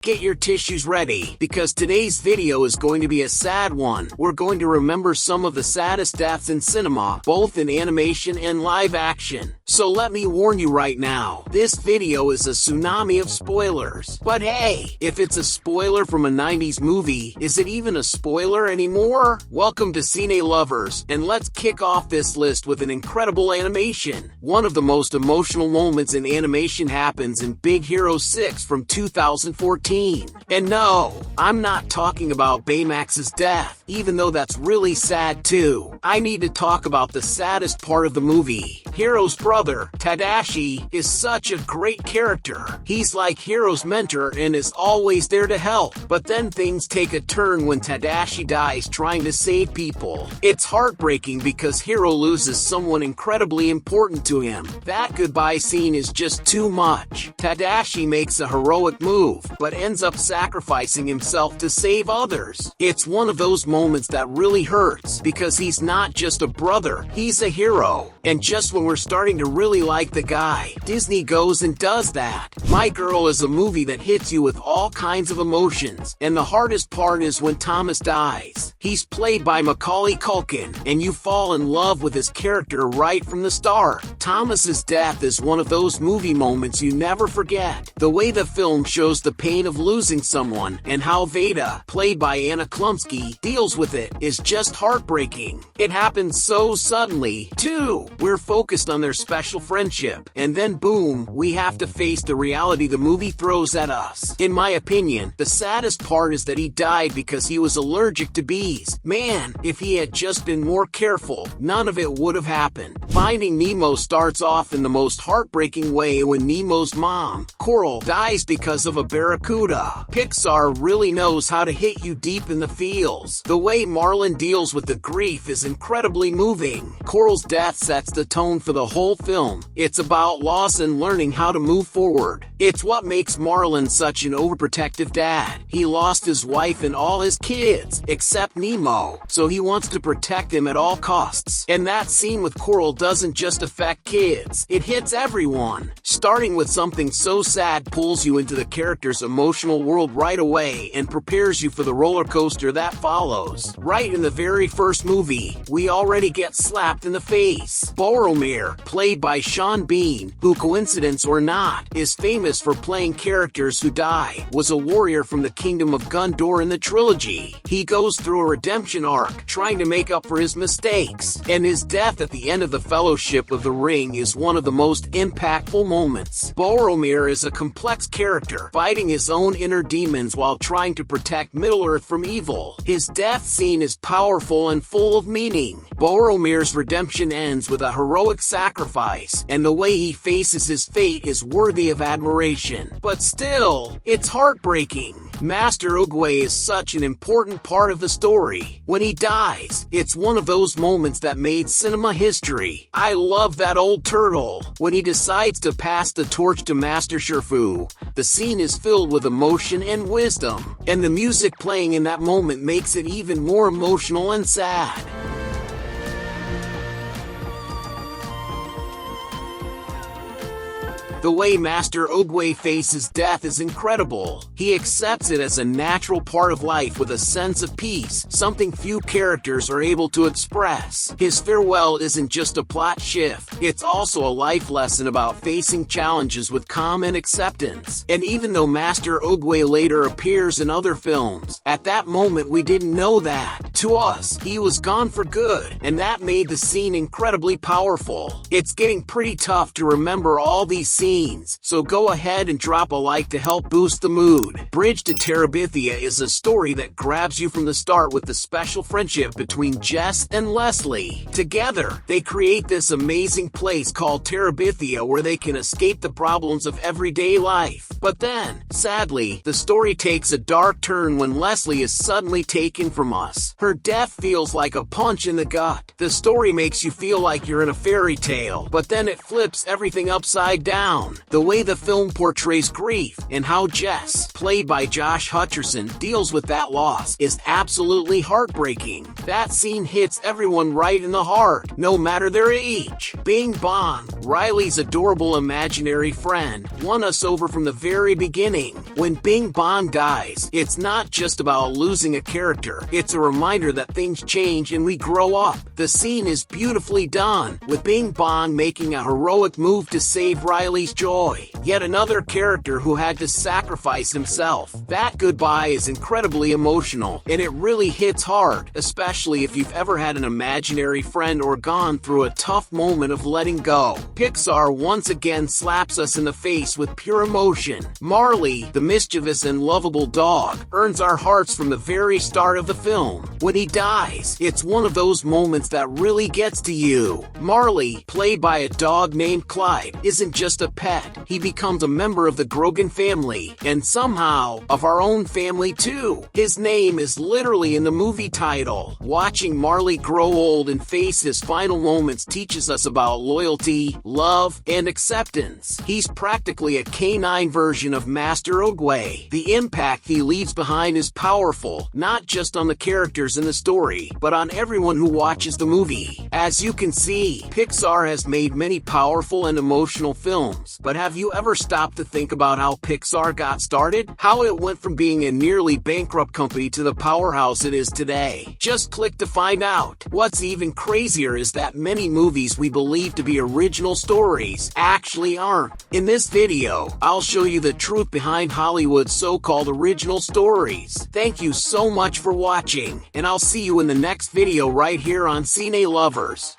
Get your tissues ready, because today's video is going to be a sad one. We're going to remember some of the saddest deaths in cinema, both in animation and live action. So let me warn you right now, this video is a tsunami of spoilers. But hey, if it's a spoiler from a 90s movie, is it even a spoiler anymore? Welcome to Cine lovers, and let's kick off this list with an incredible animation. One of the most emotional moments in animation happens in Big Hero 6 from 2014. And no, I'm not talking about Baymax's death, even though that's really sad too. I need to talk about the saddest part of the movie. Hiro's brother, Tadashi, is such a great character. He's like Hiro's mentor and is always there to help. But then things take a turn when Tadashi dies trying to save people. It's heartbreaking because Hiro loses someone incredibly important to him. That goodbye scene is just too much. Tadashi makes a heroic move, but ends up sacrificing himself to save others. It's one of those moments that really hurts, because he's not just a brother, he's a hero. And just when we're starting to really like the guy, Disney goes and does that. My Girl is a movie that hits you with all kinds of emotions, and the hardest part is when Thomas dies. He's played by Macaulay Culkin, and you fall in love with his character right from the start. Thomas's death is one of those movie moments you never forget. The way the film shows the pain of losing someone, and how Veda, played by Anna Klumsky, deals with it, is just heartbreaking. It happens so suddenly, too. We're focused on their special friendship, and then boom, we have to face the reality the movie throws at us. In my opinion, the saddest part is that he died because he was allergic to bees. Man, if he had just been more careful, none of it would have happened. Finding Nemo starts off in the most heartbreaking way when Nemo's mom, Coral, dies because of a barracuda. Pixar really knows how to hit you deep in the feels. The way Marlin deals with the grief is incredibly moving. Coral's death sets the tone for the whole film. It's about loss and learning how to move forward. It's what makes Marlin such an overprotective dad. He lost his wife and all his kids, except Nemo, so he wants to protect them at all costs. And that scene with Coral doesn't just affect kids, it hits everyone. Starting with something so sad pulls you into the character's emotional world right away and prepares you for the roller coaster that follows. Right in the very first movie, we already get slapped in the face. Boromir, played by Sean Bean, who, coincidence or not, is famous for playing characters who die, was a warrior from the Kingdom of Gondor in the trilogy. He goes through a redemption arc, trying to make up for his mistakes, and his death at the end of the Fellowship of the Ring is one of the most impactful moments. Boromir is a complex character, fighting his own inner demons while trying to protect Middle-earth from evil. His death scene is powerful and full of meaning. Boromir's redemption ends with a heroic sacrifice, and the way he faces his fate is worthy of admiration. But still, it's heartbreaking. Master Oogway is such an important part of the story. When he dies, it's one of those moments that made cinema history. I love that old turtle. When he decides to pass the torch to Master Shifu, the scene is filled with emotion and wisdom, and the music playing in that moment makes it even more emotional and sad. The way Master Oogway faces death is incredible. He accepts it as a natural part of life with a sense of peace, something few characters are able to express. His farewell isn't just a plot shift, it's also a life lesson about facing challenges with calm and acceptance. And even though Master Oogway later appears in other films, at that moment we didn't know that. To us, he was gone for good, and that made the scene incredibly powerful. It's getting pretty tough to remember all these scenes, so go ahead and drop a like to help boost the mood. Bridge to Terabithia is a story that grabs you from the start with the special friendship between Jess and Leslie. Together, they create this amazing place called Terabithia where they can escape the problems of everyday life. But then, sadly, the story takes a dark turn when Leslie is suddenly taken from us. Her Her death feels like a punch in the gut. The story makes you feel like you're in a fairy tale, but then it flips everything upside down. The way the film portrays grief and how Jess, played by Josh Hutcherson, deals with that loss is absolutely heartbreaking. That scene hits everyone right in the heart, no matter their age. Bing Bong, Riley's adorable imaginary friend, won us over from the very beginning. When Bing Bong dies, it's not just about losing a character, it's a reminder that things change and we grow up. The scene is beautifully done, with Bing Bong making a heroic move to save Riley's joy. Yet another character who had to sacrifice himself. That goodbye is incredibly emotional, and it really hits hard, especially if you've ever had an imaginary friend or gone through a tough moment of letting go. Pixar once again slaps us in the face with pure emotion. Marley, the mischievous and lovable dog, earns our hearts from the very start of the film. When he dies, it's one of those moments that really gets to you. Marley, played by a dog named Clyde, isn't just a pet. He becomes a member of the Grogan family, and somehow, of our own family too. His name is literally in the movie title. Watching Marley grow old and face his final moments teaches us about loyalty, love, and acceptance. He's practically a canine version of Master Oogway. The impact he leaves behind is powerful, not just on the characters in the story, but on everyone who watches the movie. As you can see, Pixar has made many powerful and emotional films, but have you ever stopped to think about how Pixar got started? How it went from being a nearly bankrupt company to the powerhouse it is today? Just click to find out. What's even crazier is that many movies we believe to be original stories actually aren't. In this video, I'll show you the truth behind Hollywood's so-called original stories. Thank you so much for watching, and I'll see you in the next video right here on Cine Lovers.